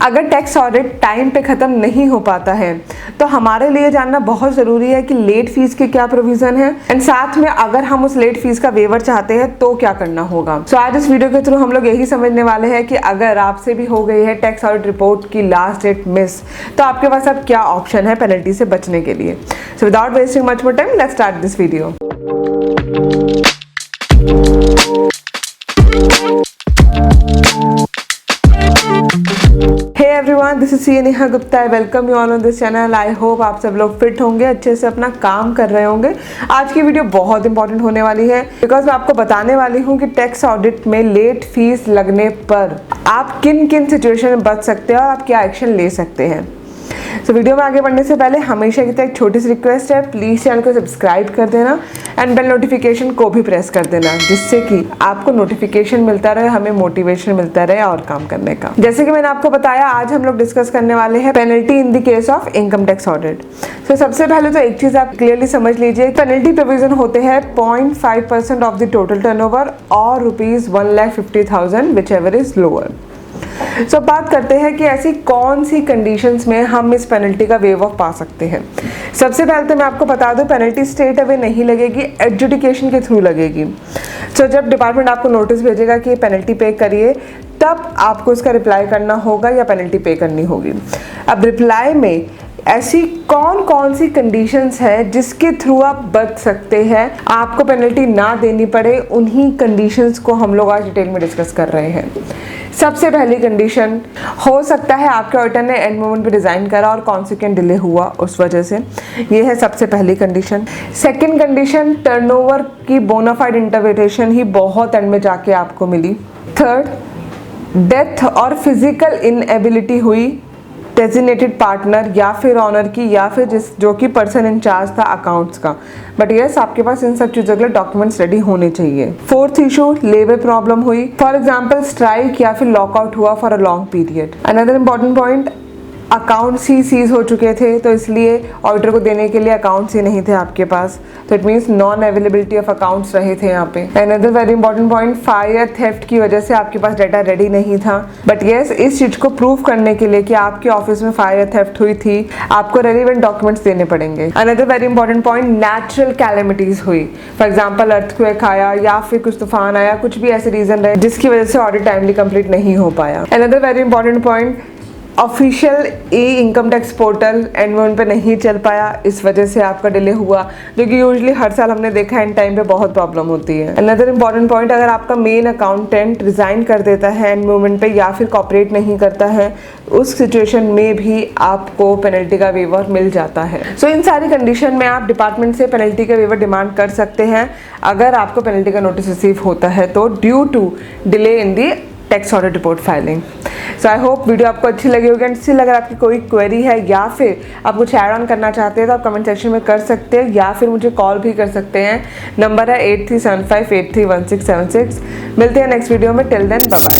अगर tax audit time पे ख़त्म नहीं हो पाता है तो हमारे लिए जानना बहुत ज़रूरी है कि लेट फीस के क्या प्रोविज़न है एंड साथ में अगर हम उस लेट फीस का वेवर चाहते हैं तो क्या करना होगा। सो आज इस वीडियो के थ्रू हम लोग यही समझने वाले हैं कि अगर आपसे भी हो गई है टैक्स ऑडिट रिपोर्ट की लास्ट डेट मिस तो आपके पास अब क्या ऑप्शन है पेनल्टी से बचने के लिए। So without wasting much more time let's start this video. Hey everyone, this is CA Neha Gupta. I welcome you all on this channel. I hope आप सब लोग फिट होंगे, अच्छे से अपना काम कर रहे होंगे। आज की वीडियो बहुत इंपॉर्टेंट होने वाली है बिकॉज मैं आपको बताने वाली हूँ कि टैक्स ऑडिट में लेट फीस लगने पर आप किन किन सिचुएशन में बच सकते हैं और आप क्या एक्शन ले सकते हैं। तो वीडियो में आगे बढ़ने से पहले हमेशा की तरह एक छोटी सी रिक्वेस्ट है, प्लीज़ चैनल को सब्सक्राइब कर देना एंड बेल नोटिफिकेशन को भी प्रेस कर देना जिससे कि आपको नोटिफिकेशन मिलता रहे, हमें मोटिवेशन मिलता रहे और काम करने का। जैसे कि मैंने आपको बताया, आज हम लोग डिस्कस करने वाले हैं penalty in the case of income tax audit. तो सबसे पहले तो एक चीज़ आप क्लियरली समझ लीजिए, पेनल्टी प्रोविजन होते हैं 0.5% ऑफ द टोटल टर्नओवर और ₹1,50,000 विच एवर इज लोअर। सो बात करते हैं कि ऐसी कौन सी कंडीशंस में हम इस पेनल्टी का वेव ऑफ पा सकते हैं। सबसे पहले तो मैं आपको बता दूं, पेनल्टी स्ट्रेट अवे नहीं लगेगी, एडजुडिकेशन के थ्रू लगेगी। सो जब डिपार्टमेंट आपको नोटिस भेजेगा कि पेनल्टी पे करिए तब आपको उसका रिप्लाई करना होगा या पेनल्टी पे करनी होगी। अब रिप्लाई में ऐसी कौन कौन सी कंडीशंस हैं जिसके थ्रू आप बच सकते हैं, आपको पेनल्टी ना देनी पड़े, उन्हीं कंडीशंस को हम लोग आज डिटेल में डिस्कस कर रहे हैं। सबसे पहली कंडीशन, हो सकता है आपके ऑडिटर ने एंड मोमेंट पे डिज़ाइन करा और कॉन्सिक्वेंट डिले हुआ उस वजह से, ये है सबसे पहली कंडीशन। सेकंड कंडीशन, टर्नओवर की बोनाफाइड इंटरप्रिटेशन ही बहुत एंड में जाके आपको मिली। थर्ड, डेथ और फिजिकल इनएबिलिटी हुई डेजिग्नेटेड पार्टनर या फिर ऑनर की या फिर जो कि पर्सन इंचार्ज था अकाउंट्स का, बट यस आपके पास इन सब चीज़ों के लिए डॉक्यूमेंट्स रेडी होने चाहिए। फोर्थ इशू, लेबर प्रॉब्लम हुई, फॉर एग्जांपल स्ट्राइक या फिर लॉकआउट हुआ for a long period. Another important point, accounts he sees हो चुके थे तो इसलिए ऑडिटर को देने के लिए अकाउंट्स ही नहीं थे आपके पास, तो it means non availability of accounts रहे थे यहाँ पे। Another very important point, fire theft की वजह से आपके पास डाटा रेडी नहीं था, बट येस इस चीज़ को प्रूव करने के लिए कि आपके ऑफिस में फायर थेफ्ट हुई थी आपको रेलिवेंट डॉक्यूमेंट्स देने पड़ेंगे। Another very important point, natural calamities हुई, फॉर एग्जाम्पल अर्थक्वेक आया या फिर कुछ तूफान आया, कुछ भी ऐसे रीजन रहे जिसकी वजह से ऑडिट टाइमली कंप्लीट नहीं हो पाया। Another very important point, official ई income tax portal end moment पे नहीं चल पाया, इस वजह से आपका डिले हुआ, जो कि यूजुअली हर साल हमने देखा है इन टाइम पे बहुत प्रॉब्लम होती है। अनदर इंपॉर्टेंट पॉइंट, अगर आपका मेन अकाउंटेंट रिजाइन कर देता है एंड मोमेंट पे या फिर कॉपरेट नहीं करता है, उस सिचुएशन में भी आपको पेनल्टी का वेवर मिल जाता है। सो इन सारी कंडीशन में आप डिपार्टमेंट से पेनल्टी का वेवर डिमांड कर सकते हैं अगर आपको पेनल्टी का नोटिस रिसीव होता है तो, due to delay in the tax audit report filing. So I hope video आपको अच्छी लगी होगी एंड स्टिल अगर आपकी कोई क्वेरी है या फिर आप कुछ ऐड ऑन करना चाहते हैं तो आप कमेंट सेक्शन में कर सकते हैं या फिर मुझे कॉल भी कर सकते हैं। नंबर है 8375831676। मिलते हैं नेक्स्ट वीडियो में, टिल देन बाय बाय।